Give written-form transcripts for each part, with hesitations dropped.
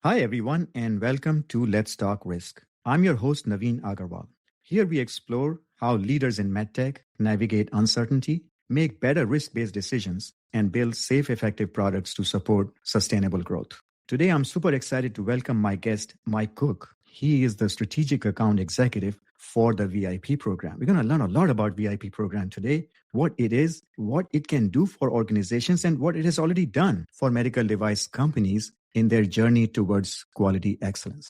Hi, everyone, and welcome to Let's Talk Risk. I'm your host, Naveen Agarwal. Here we explore how leaders in medtech navigate uncertainty, make better risk based decisions, and build safe, effective products to support sustainable growth. Today, I'm super excited to welcome my guest, Mike Cook. He is the Strategic Account Executive for the VIP program. We're going to learn a lot about VIP program today, what it is, what it can do for organizations, and what it has already done for medical device companies in their journey towards quality excellence.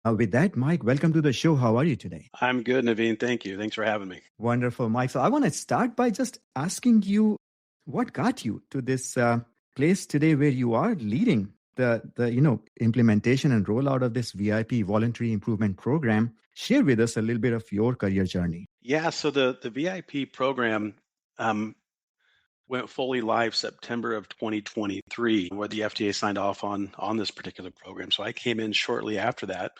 With that, Mike, welcome to the show. How are you today? I'm good, Naveen. Thank you. Thanks for having me. Wonderful, Mike. So I want to start by just asking you what got you to this place today where you are leading the implementation and rollout of this VIP voluntary improvement program. Share with us a little bit of your career journey. Yeah, so the VIP program went fully live September of 2023, where the FDA signed off on this particular program. So I came in shortly after that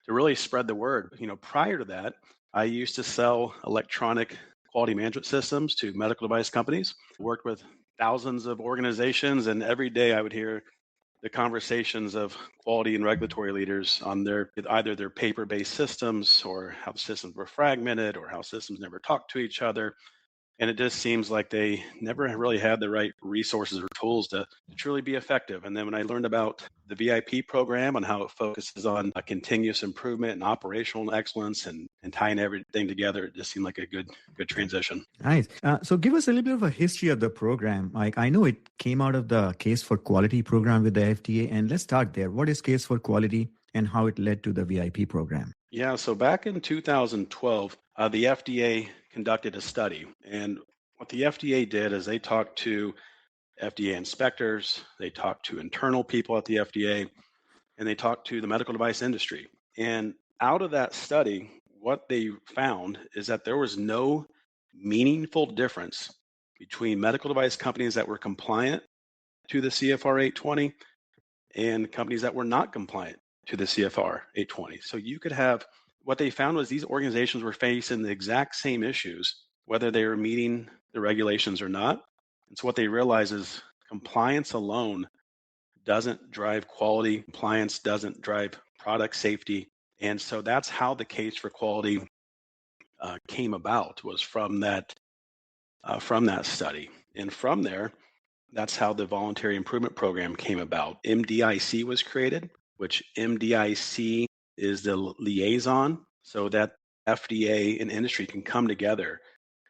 to really spread the word. Prior to that, I used to sell electronic quality management systems to medical device companies. Worked with thousands of organizations, and every day I would hear the conversations of quality and regulatory leaders on either their paper-based systems, or how the systems were fragmented, or how systems never talked to each other. And it just seems like they never really had the right resources or tools to truly be effective. And then when I learned about the VIP program and how it focuses on a continuous improvement and operational excellence and tying everything together, it just seemed like a good transition. Nice. So give us a little bit of a history of the program. Like, I know it came out of the Case for Quality program with the FDA, and let's start there. What is Case for Quality and how it led to the VIP program? Yeah, so back in 2012, the FDA conducted a study. And what the FDA did is they talked to FDA inspectors, they talked to internal people at the FDA, and they talked to the medical device industry. And out of that study, what they found is that there was no meaningful difference between medical device companies that were compliant to the CFR 820 and companies that were not compliant to the CFR 820. So you could have, what they found was these organizations were facing the exact same issues, whether they were meeting the regulations or not. And so what they realized is compliance alone doesn't drive quality. Compliance doesn't drive product safety. And so that's how the case for quality came about, was from that study. And from there, that's how the voluntary improvement program came about. MDIC was created, which MDIC is the liaison, so that FDA and industry can come together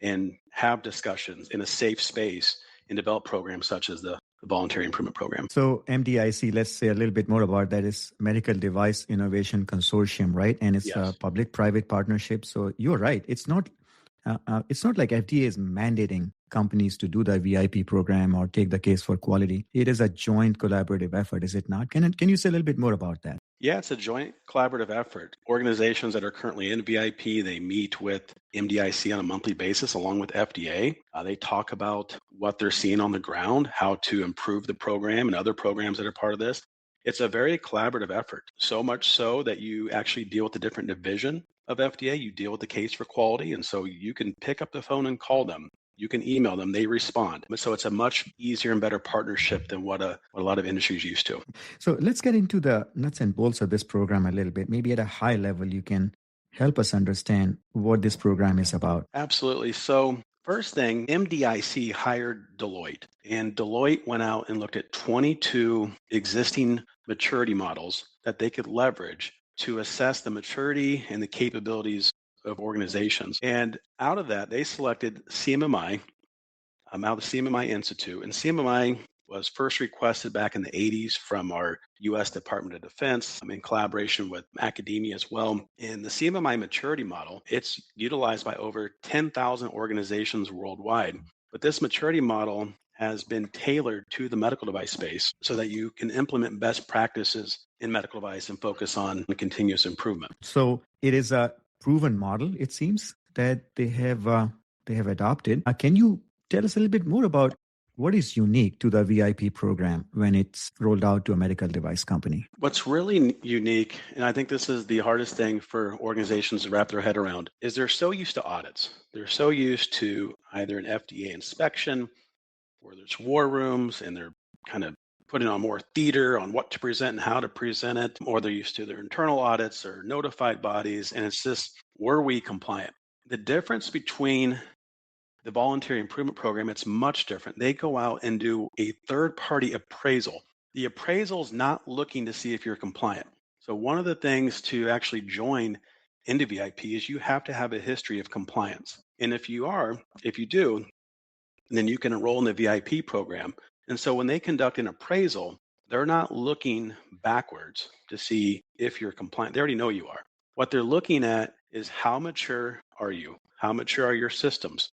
and have discussions in a safe space and develop programs such as the voluntary improvement program. So MDIC, let's say a little bit more about that, is Medical Device Innovation Consortium, right? And it's a Yes. public-private partnership. So you're right. It's not like FDA is mandating companies to do the VIP program or take the case for quality. It is a joint collaborative effort, is it not? Can you say a little bit more about that? Yeah, it's a joint collaborative effort. Organizations that are currently in VIP, they meet with MDIC on a monthly basis along with FDA. They talk about what they're seeing on the ground, how to improve the program and other programs that are part of this. It's a very collaborative effort, so much so that you actually deal with a different division of FDA. You deal with the case for quality, and so you can pick up the phone and call them. You can email them, they respond. So it's a much easier and better partnership than what a lot of industries used to. So let's get into the nuts and bolts of this program a little bit. Maybe at a high level, you can help us understand what this program is about. Absolutely. So first thing, MDIC hired Deloitte, and Deloitte went out and looked at 22 existing maturity models that they could leverage to assess the maturity and the capabilities of organizations. And out of that, they selected CMMI, out of the CMMI Institute. And CMMI was first requested back in the 80s from our U.S. Department of Defense in collaboration with academia as well. And the CMMI maturity model, it's utilized by over 10,000 organizations worldwide. But this maturity model has been tailored to the medical device space so that you can implement best practices in medical device and focus on continuous improvement. So it is a proven model, it seems, that they have adopted. Can you tell us a little bit more about what is unique to the VIP program when it's rolled out to a medical device company? What's really unique, and I think this is the hardest thing for organizations to wrap their head around, is they're so used to audits. They're so used to either an FDA inspection or there's war rooms and they're kind of putting on more theater on what to present and how to present it, or they're used to their internal audits or notified bodies. And it's just, were we compliant? The difference between the voluntary improvement program, it's much different. They go out and do a third party appraisal. The appraisal is not looking to see if you're compliant. So, one of the things to actually join into VIP is you have to have a history of compliance. And if you do, then you can enroll in the VIP program. And so when they conduct an appraisal, they're not looking backwards to see if you're compliant. They already know you are. What they're looking at is how mature are you? How mature are your systems?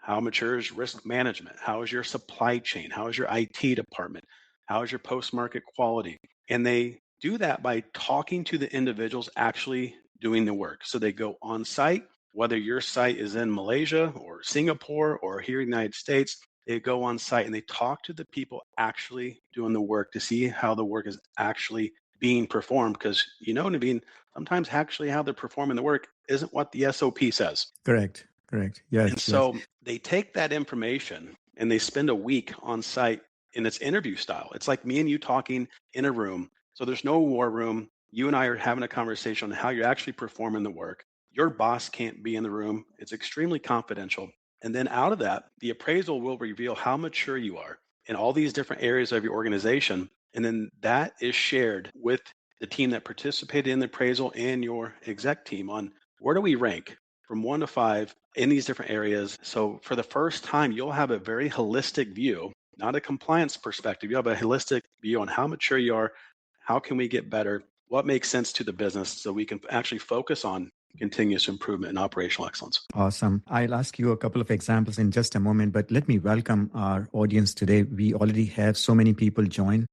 How mature is risk management? How is your supply chain? How is your IT department? How is your post-market quality? And they do that by talking to the individuals actually doing the work. So they go on site, whether your site is in Malaysia or Singapore or here in the United States, they go on site and they talk to the people actually doing the work to see how the work is actually being performed. Because Naveen, sometimes actually how they're performing the work isn't what the SOP says. Correct. Correct. And Yes. Yes. so they take that information and they spend a week on site, and it's interview style. It's like me and you talking in a room. So there's no war room. You and I are having a conversation on how you're actually performing the work. Your boss can't be in the room. It's extremely confidential. And then out of that, the appraisal will reveal how mature you are in all these different areas of your organization. And then that is shared with the team that participated in the appraisal and your exec team on where do we rank from 1 to 5 in these different areas. So for the first time, you'll have a very holistic view, not a compliance perspective. You'll have a holistic view on how mature you are, how can we get better, what makes sense to the business, so we can actually focus on continuous improvement and operational excellence. Awesome. I'll ask you a couple of examples in just a moment, but let me welcome our audience today. We already have so many people join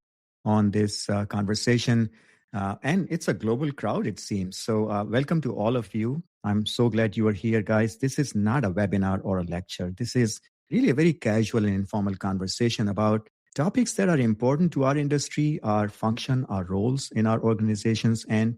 on this conversation, and it's a global crowd, it seems. So welcome to all of you. I'm so glad you are here, guys. This is not a webinar or a lecture. This is really a very casual and informal conversation about topics that are important to our industry, our function, our roles in our organizations, and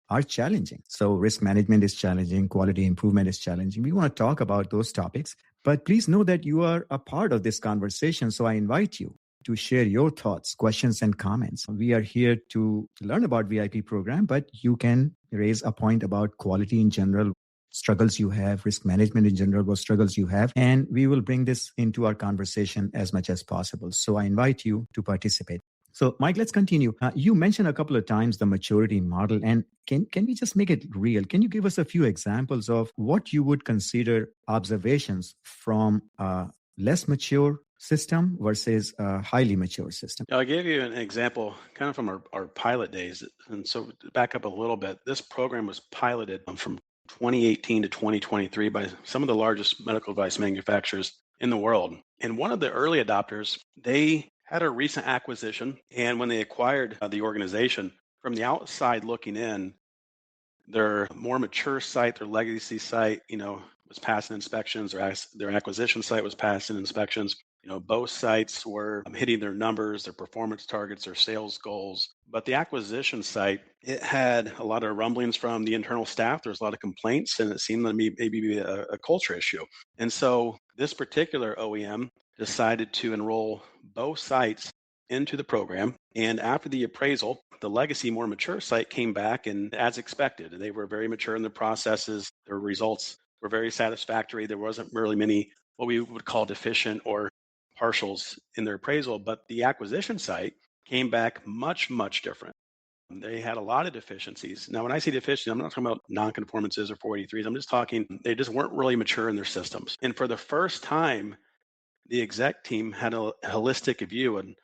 are challenging. So risk management is challenging, quality improvement is challenging. We want to talk about those topics, but please know that you are a part of this conversation. So I invite you to share your thoughts, questions, and comments. We are here to learn about VIP program, but you can raise a point about quality in general, struggles you have, risk management in general, what struggles you have, and we will bring this into our conversation as much as possible. So I invite you to participate. So, Mike, let's continue. You mentioned a couple of times the maturity model, and can we just make it real? Can you give us a few examples of what you would consider observations from a less mature system versus a highly mature system? I'll give you an example kind of from our pilot days. And so to back up a little bit, this program was piloted from 2018 to 2023 by some of the largest medical device manufacturers in the world. And one of the early adopters, they had a recent acquisition. And when they acquired the organization, from the outside looking in, their more mature site, their legacy site, was passing inspections. Their acquisition site was passing inspections. Both sites were hitting their numbers, their performance targets, their sales goals. But the acquisition site, it had a lot of rumblings from the internal staff. There was a lot of complaints, and it seemed to me maybe be a culture issue. And so this particular OEM decided to enroll both sites into the program. And after the appraisal, the legacy, more mature site came back, and as expected, they were very mature in their processes. Their results were very satisfactory. There wasn't really many what we would call deficient or partials in their appraisal, but the acquisition site came back much, much different. They had a lot of deficiencies. Now, when I say deficiency, I'm not talking about non-conformances or 483s. I'm just talking, they just weren't really mature in their systems. And for the first time, the exec team had a holistic view on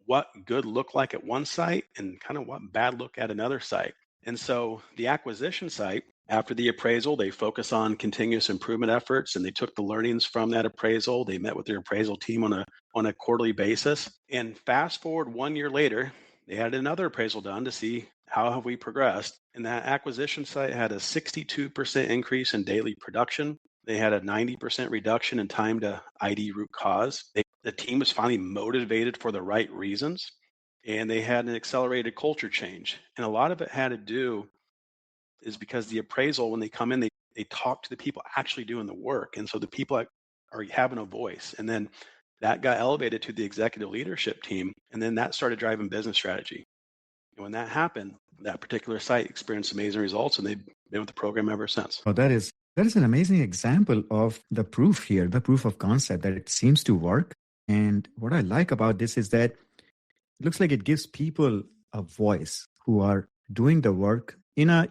what good looked like at one site and kind of what bad looked at another site. And so the acquisition site, after the appraisal, they focus on continuous improvement efforts, and they took the learnings from that appraisal. They met with their appraisal team on a quarterly basis. And fast forward 1 year later, they had another appraisal done to see how have we progressed. And that acquisition site had a 62% increase in daily production. They had a 90% reduction in time to ID root cause. The team was finally motivated for the right reasons, and they had an accelerated culture change. And a lot of it had to do is because the appraisal, when they come in, they talk to the people actually doing the work. And so the people are having a voice. And then That got elevated to the executive leadership team, and then that started driving business strategy. And when that happened, that particular site experienced amazing results, and they've been with the program ever since. Oh, that is an amazing example of the proof here, the proof of concept that it seems to work. And what I like about this is that it looks like it gives people a voice who are doing the work in a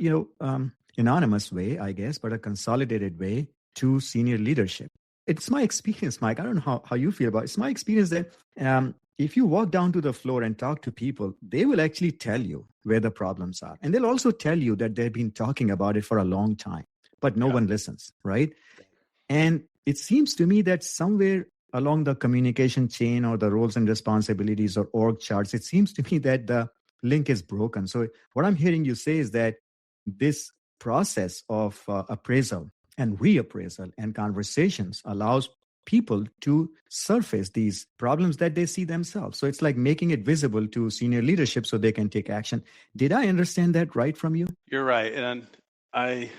anonymous way, I guess, but a consolidated way to senior leadership. It's my experience, Mike. I don't know how you feel about it. It's my experience that if you walk down to the floor and talk to people, they will actually tell you where the problems are. And they'll also tell you that they've been talking about it for a long time, but no one listens, right? And it seems to me that somewhere along the communication chain or the roles and responsibilities or org charts, it seems to me that the link is broken. So what I'm hearing you say is that this process of appraisal and reappraisal and conversations allows people to surface these problems that they see themselves. So it's like making it visible to senior leadership so they can take action. Did I understand that right from you? You're right. And I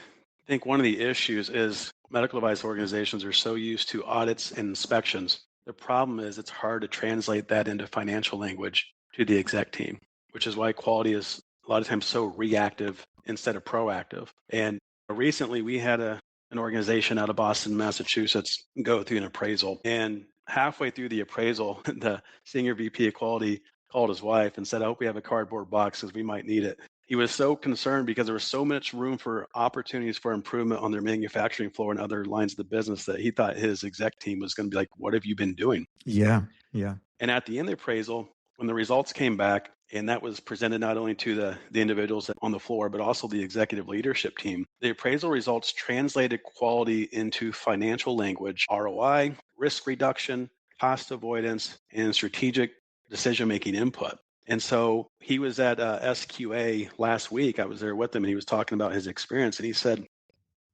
think one of the issues is medical device organizations are so used to audits and inspections. The problem is it's hard to translate that into financial language to the exec team, which is why quality is a lot of times so reactive instead of proactive. And recently we had an organization out of Boston, Massachusetts go through an appraisal. And halfway through the appraisal, the senior VP of quality called his wife and said, I hope we have a cardboard box because we might need it. He was so concerned because there was so much room for opportunities for improvement on their manufacturing floor and other lines of the business that he thought his exec team was going to be like, what have you been doing? Yeah. And at the end of the appraisal, when the results came back, and that was presented not only to the individuals on the floor, but also the executive leadership team, the appraisal results translated quality into financial language, ROI, risk reduction, cost avoidance, and strategic decision-making input. And so he was at SQA last week. I was there with him, and he was talking about his experience. And he said,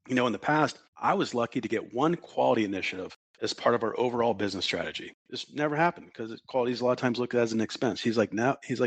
in the past, I was lucky to get one quality initiative as part of our overall business strategy. This never happened because quality is a lot of times looked at as an expense. He's like,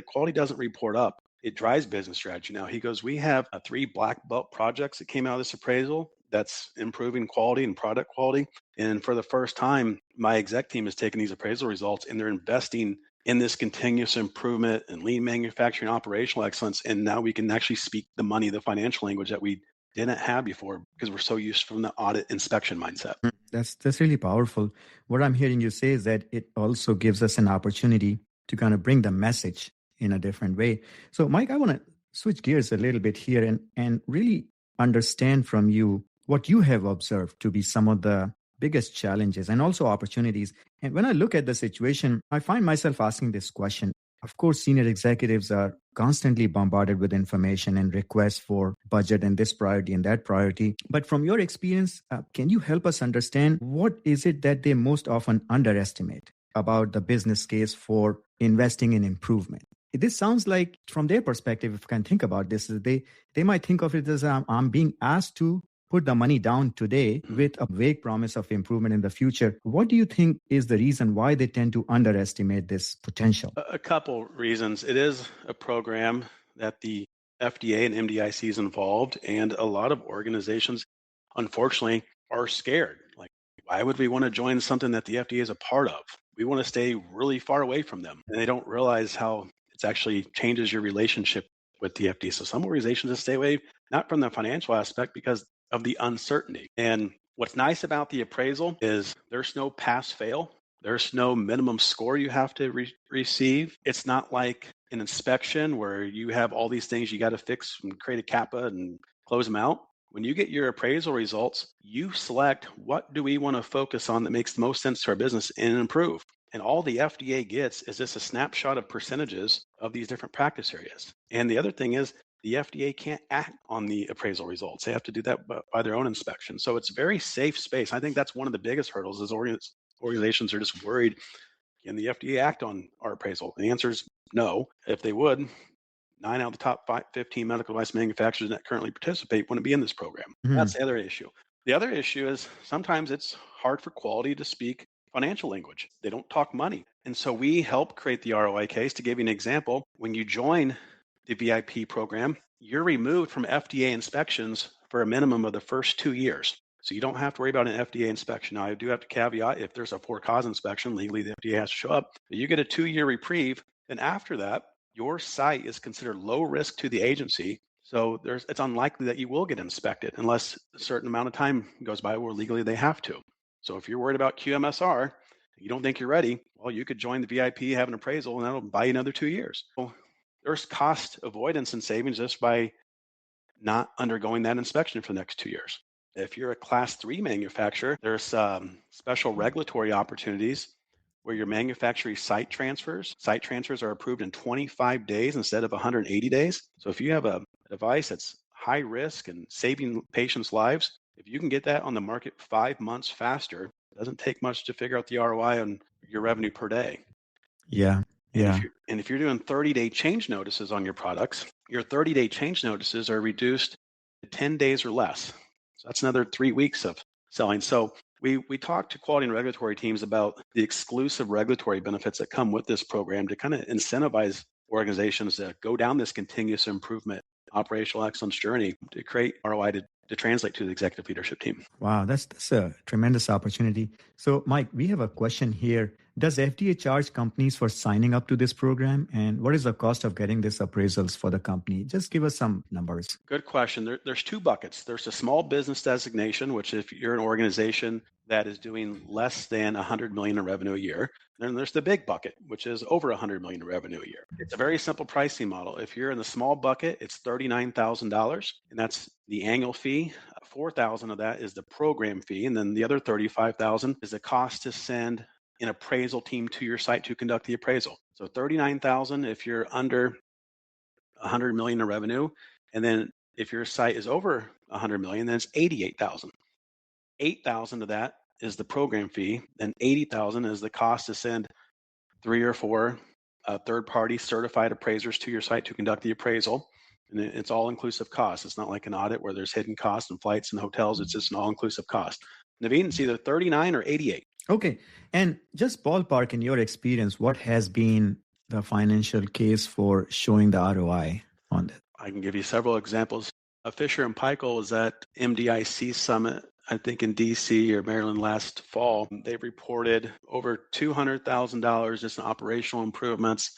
quality doesn't report up. It drives business strategy. Now, he goes, we have 3 black belt projects that came out of this appraisal that's improving quality and product quality. And for the first time, my exec team has taken these appraisal results and they're investing in this continuous improvement and lean manufacturing operational excellence. And now we can actually speak the money, the financial language that we didn't have before because we're so used from the audit inspection mindset. That's really powerful. What I'm hearing you say is that it also gives us an opportunity to kind of bring the message in a different way. So, Mike, I want to switch gears a little bit here and really understand from you what you have observed to be some of the biggest challenges and also opportunities. And when I look at the situation, I find myself asking this question. Of course, senior executives are constantly bombarded with information and requests for budget and this priority and that priority. But from your experience, can you help us understand what is it that they most often underestimate about the business case for investing in improvement? This sounds like, from their perspective, if you can think about this, they might think of it as I'm being asked to put the money down today with a vague promise of improvement in the future. What do you think is the reason why they tend to underestimate this potential? A couple reasons. It is a program that the FDA and MDIC is involved, and a lot of organizations, unfortunately, are scared. Like, why would we want to join something that the FDA is a part of? We want to stay really far away from them. And they don't realize how it actually changes your relationship with the FDA. So some organizations just stay away, not from the financial aspect, because of the uncertainty. And what's nice about the appraisal is there's no pass fail. There's no minimum score you have to receive. It's not like an inspection where you have all these things you got to fix and create a CAPA and close them out. When you get your appraisal results, you select what do we want to focus on that makes the most sense to our business and improve. And all the FDA gets is just a snapshot of percentages of these different practice areas. And the other thing is the FDA can't act on the appraisal results. They have to do that by their own inspection. So it's a very safe space. I think that's one of the biggest hurdles is organizations are just worried, can the FDA act on our appraisal? The answer is no. If they would, 9 out of the top 15 medical device manufacturers that currently participate wouldn't be in this program. That's the other issue. The other issue is sometimes it's hard for quality to speak financial language. They don't talk money. And so we help create the ROI case. To give you an example, when you join the VIP program, you're removed from FDA inspections for a minimum of the first 2 years. So you don't have to worry about an FDA inspection. Now, I do have to caveat, if there's a for-cause inspection, legally the FDA has to show up. But you get a 2-year reprieve. And after that, your site is considered low risk to the agency. So it's unlikely that you will get inspected unless a certain amount of time goes by where legally they have to. So if you're worried about QMSR, you don't think you're ready, well, you could join the VIP, have an appraisal, and that'll buy you another 2 years. So there's cost avoidance and savings just by not undergoing that inspection for the next 2 years. If you're a class 3 manufacturer, there's special regulatory opportunities where your manufacturing site transfers are approved in 25 days instead of 180 days. So if you have a device that's high risk and saving patients' lives, if you can get that on the market 5 months faster, it doesn't take much to figure out the ROI on your revenue per day. Yeah. And if you're doing 30-day change notices on your products, your 30-day change notices are reduced to 10 days or less. So that's another 3 weeks of selling. So we talked to quality and regulatory teams about the exclusive regulatory benefits that come with this program to kind of incentivize organizations to go down this continuous improvement, operational excellence journey to create ROI to translate to the executive leadership team. Wow, that's a tremendous opportunity. So, Mike, we have a question here. Does FDA charge companies for signing up to this program? And what is the cost of getting these appraisals for the company? Just give us some numbers. Good question. There's 2 buckets. There's a small business designation, which if you're an organization that is doing less than 100 million in revenue a year, then there's the big bucket, which is over 100 million in revenue a year. It's a very simple pricing model. If you're in the small bucket, it's $39,000, and that's the annual fee. $4,000 of that is the program fee, and then the other $35,000 is the cost to send an appraisal team to your site to conduct the appraisal. So $39,000 if you're under 100 million in revenue, and then if your site is over 100 million, then it's 88,000. 8,000 of that is the program fee, and 80,000 is the cost to send 3 or 4 third-party certified appraisers to your site to conduct the appraisal. And it's all-inclusive cost. It's not like an audit where there's hidden costs and flights and hotels. It's just an all-inclusive cost. Naveen, it's either 39 or 88. Okay. And just ballpark, in your experience, what has been the financial case for showing the ROI on that? I can give you several examples. Fisher & Paykel was at MDIC Summit, I think in DC or Maryland last fall. They reported over $200,000 just in operational improvements,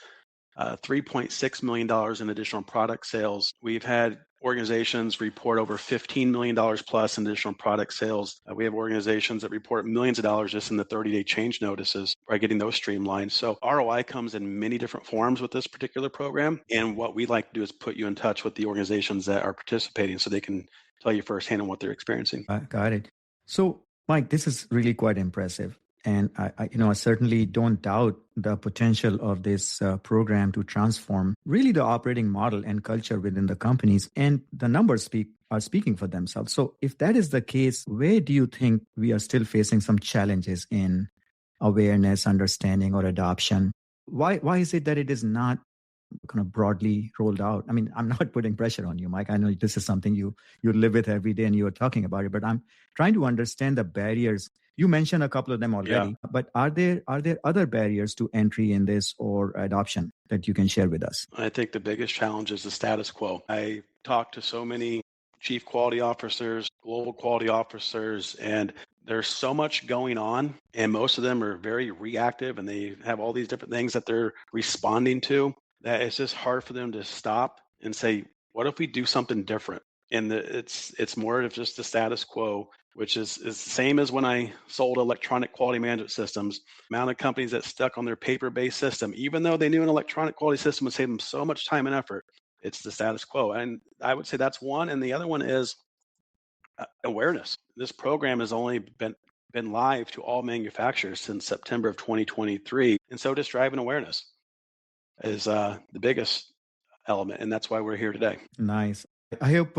$3.6 million in additional product sales. We've had organizations report over $15 million plus in additional product sales. We have organizations that report millions of dollars just in the 30-day change notices by getting those streamlined. So ROI comes in many different forms with this particular program. And what we like to do is put you in touch with the organizations that are participating so they can tell you firsthand on what they're experiencing. Got it. So, Mike, this is really quite impressive. And I certainly don't doubt the potential of this program to transform really the operating model and culture within the companies. And the numbers are speaking for themselves. So if that is the case, where do you think we are still facing some challenges in awareness, understanding, or adoption? Why is it that it is not kind of broadly rolled out? I mean, I'm not putting pressure on you, Mike. I know this is something you live with every day and you are talking about it, but I'm trying to understand the barriers. You mentioned a couple of them already, but are there other barriers to entry in this or adoption that you can share with us? I think the biggest challenge is the status quo. I talked to so many chief quality officers, global quality officers, and there's so much going on, and most of them are very reactive, and they have all these different things that they're responding to, that it's just hard for them to stop and say, what if we do something different? And it's more of just the status quo, which is the same as when I sold electronic quality management systems. The amount of companies that stuck on their paper-based system, even though they knew an electronic quality system would save them so much time and effort, it's the status quo. And I would say that's one. And the other one is awareness. This program has only been live to all manufacturers since September of 2023. And so just driving awareness is the biggest element. And that's why we're here today. Nice. I hope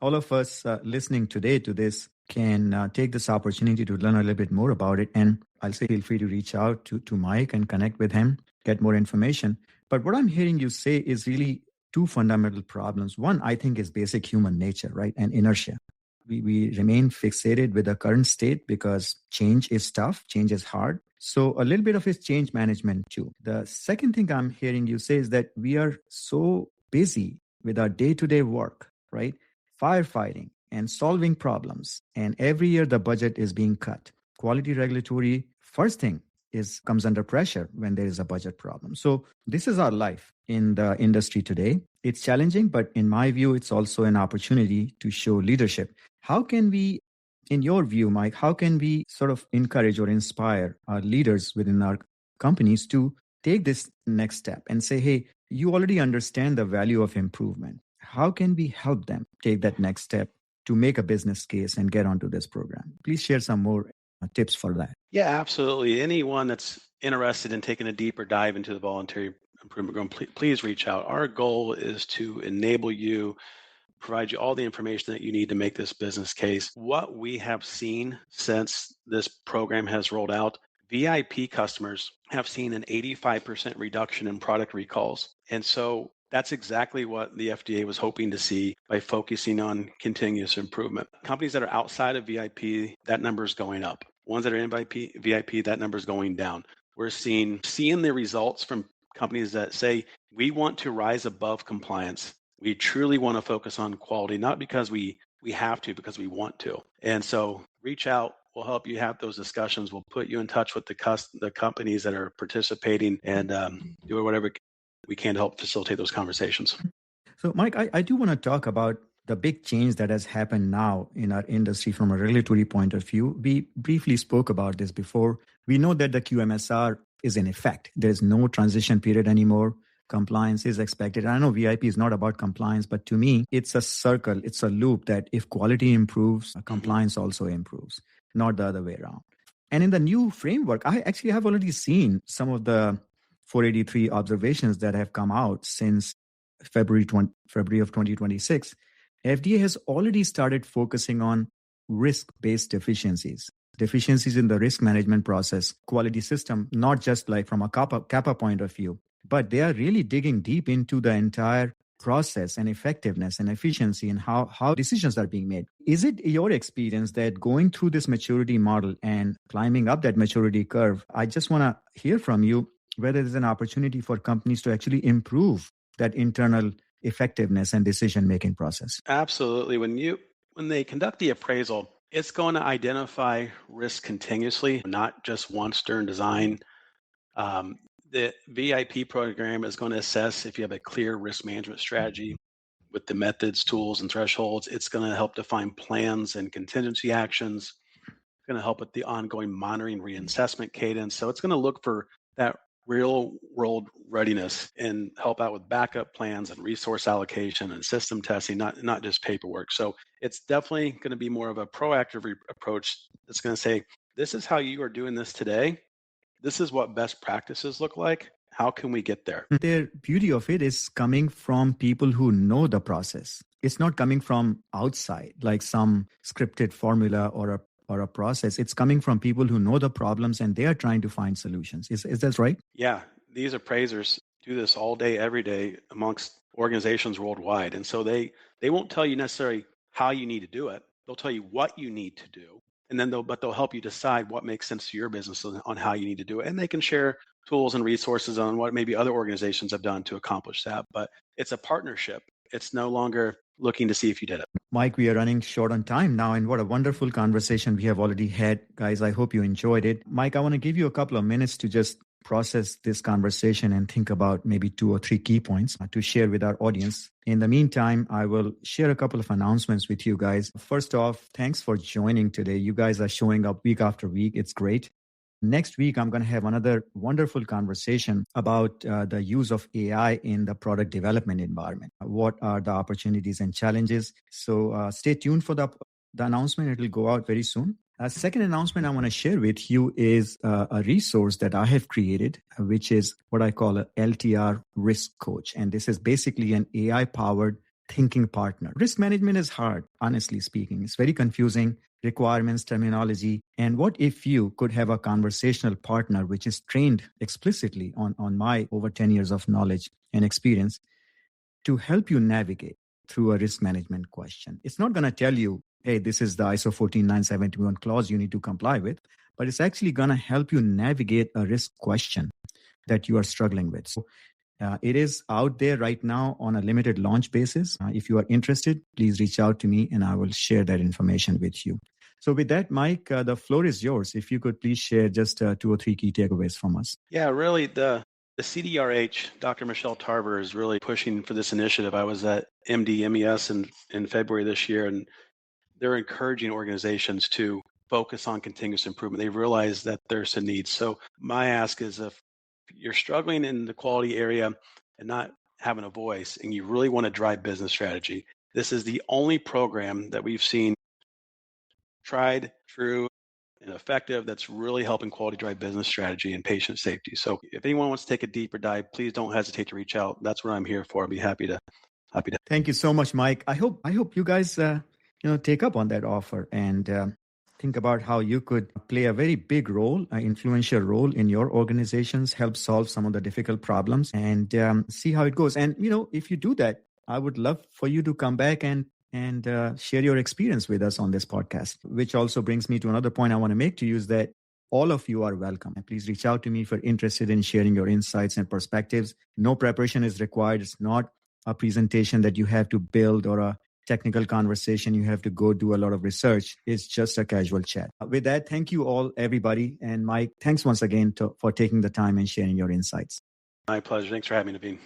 all of us listening today to this can take this opportunity to learn a little bit more about it. And I'll say feel free to reach out to Mike and connect with him, get more information. But what I'm hearing you say is really 2 fundamental problems. One, I think, is basic human nature, right? And inertia. We remain fixated with the current state because change is tough, change is hard. So a little bit of it's change management too. The second thing I'm hearing you say is that we are so busy with our day-to-day work, right? Firefighting, and solving problems. And every year the budget is being cut. Quality regulatory, first thing, is comes under pressure when there is a budget problem. So this is our life in the industry today. It's challenging, but in my view, it's also an opportunity to show leadership. How can we, in your view, Mike, how can we sort of encourage or inspire our leaders within our companies to take this next step and say, hey, you already understand the value of improvement. How can we help them take that next step to make a business case and get onto this program? Please share some more tips for that. Yeah, absolutely. Anyone that's interested in taking a deeper dive into the voluntary improvement program, please reach out. Our goal is to enable you, provide you all the information that you need to make this business case. What we have seen since this program has rolled out, VIP customers have seen an 85% reduction in product recalls. And so that's exactly what the FDA was hoping to see by focusing on continuous improvement. Companies that are outside of VIP, that number is going up. Ones that are in VIP, that number is going down. We're seeing the results from companies that say, we want to rise above compliance. We truly want to focus on quality, not because we have to, because we want to. And so reach out. We'll help you have those discussions. We'll put you in touch with the companies that are participating and do whatever we can to help facilitate those conversations. So, Mike, I do want to talk about the big change that has happened now in our industry from a regulatory point of view. We briefly spoke about this before. We know that the QMSR is in effect. There's no transition period anymore. Compliance is expected. I know VIP is not about compliance, but to me, it's a circle. It's a loop that if quality improves, compliance also improves, not the other way around. And in the new framework, I actually have already seen some of the 483 observations that have come out since February of 2026. FDA has already started focusing on risk-based deficiencies in the risk management process, quality system, not just like from a CAPA point of view, but they are really digging deep into the entire process and effectiveness and efficiency and how decisions are being made. Is it your experience that going through this maturity model and climbing up that maturity curve, I just want to hear from you whether there's an opportunity for companies to actually improve that internal effectiveness and decision-making process? Absolutely. When they conduct the appraisal, it's going to identify risk continuously, not just once during design. The VIP program is going to assess if you have a clear risk management strategy with the methods, tools, and thresholds. It's going to help define plans and contingency actions. It's going to help with the ongoing monitoring reassessment cadence. So it's going to look for that real world readiness and help out with backup plans and resource allocation and system testing, not just paperwork. So it's definitely going to be more of a proactive approach that's going to say, this is how you are doing this today. This is what best practices look like. How can we get there? The beauty of it is coming from people who know the process. It's not coming from outside, like some scripted formula or a process. It's coming from people who know the problems and they are trying to find solutions. Is that right? Yeah. These appraisers do this all day, every day amongst organizations worldwide. And so they won't tell you necessarily how you need to do it. They'll tell you what you need to do. And then they'll help you decide what makes sense to your business on how you need to do it. And they can share tools and resources on what maybe other organizations have done to accomplish that. But it's a partnership. It's no longer looking to see if you did it. Mike, we are running short on time now, and what a wonderful conversation we have already had. Guys, I hope you enjoyed it. Mike, I want to give you a couple of minutes to just process this conversation and think about maybe 2 or 3 key points to share with our audience. In the meantime, I will share a couple of announcements with you guys. First off, thanks for joining today. You guys are showing up week after week. It's great. Next week, I'm going to have another wonderful conversation about the use of AI in the product development environment. What are the opportunities and challenges? So stay tuned for the announcement. It will go out very soon. A second announcement I want to share with you is a resource that I have created, which is what I call a LTR risk coach. And this is basically an AI-powered thinking partner. Risk management is hard, honestly speaking. It's very confusing, requirements, terminology. And what if you could have a conversational partner which is trained explicitly on my over 10 years of knowledge and experience to help you navigate through a risk management question? It's not going to tell you, hey, this is the ISO 14971 clause you need to comply with, but it's actually going to help you navigate a risk question that you are struggling with. So It is out there right now on a limited launch basis. If you are interested, please reach out to me and I will share that information with you. So with that, Mike, the floor is yours. If you could please share just 2 or 3 key takeaways from us. Yeah, really, the CDRH, Dr. Michelle Tarver, is really pushing for this initiative. I was at MD-MES in February this year, and they're encouraging organizations to focus on continuous improvement. They realize that there's a need. So my ask is, if you're struggling in the quality area and not having a voice, and you really want to drive business strategy, this is the only program that we've seen tried, true, and effective that's really helping quality drive business strategy and patient safety. So if anyone wants to take a deeper dive, please don't hesitate to reach out. That's what I'm here for. I'll be happy to. Thank you so much, Mike. I hope you guys take up on that offer and think about how you could play a very big role, an influential role in your organizations, help solve some of the difficult problems, and see how it goes. And if you do that, I would love for you to come back and share your experience with us on this podcast, which also brings me to another point I want to make to you, is that all of you are welcome. Please reach out to me if you're interested in sharing your insights and perspectives. No preparation is required. It's not a presentation that you have to build or a technical conversation you have to go do a lot of research. It's just a casual chat. With that, thank you all, everybody. And Mike, thanks once again for taking the time and sharing your insights. My pleasure. Thanks for having me, Naveen.